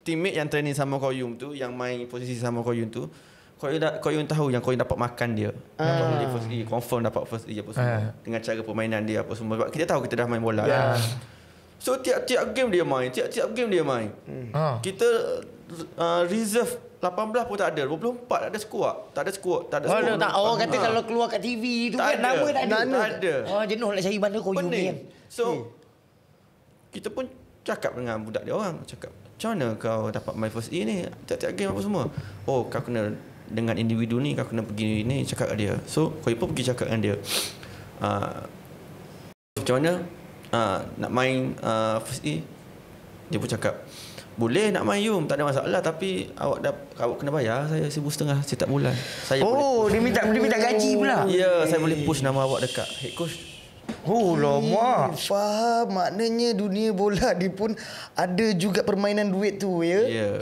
teammate yang training sama Koyum tu, yang main posisi sama Koyum tu, Koyum tahu yang Koyum dapat makan dia, dapat boleh first E, confirm dapat first E apa semua, dengan cara permainan dia apa semua. Sebab kita tahu kita dah main bola kan. So tiap-tiap game dia main, Kita reserve 18 pun tak ada, 24 tak ada squad, tak ada squad. Orang kata kalau keluar kat TV tu kan nama tak ada. Oh, jenuh nak cari mana Koyum ni kan. So kita pun cakap dengan budak dia orang, cakap, macam mana kau dapat main first E ni, tiap-tiap game apa semua? Oh, kau kena dengan individu ni, kau kena pergi ni, cakap kat dia. So Koyum pun pergi cakap dengan dia, macam mana nak main first E. Dia pun cakap, boleh nak main Yum, tak ada masalah, tapi awak kena bayar saya RM1,500 setiap bulan. Saya dia minta gaji pula. Ya, saya boleh push nama awak dekat head coach. Lama. Faham, maknanya dunia bola dia pun ada juga permainan duit tu ya. Ya.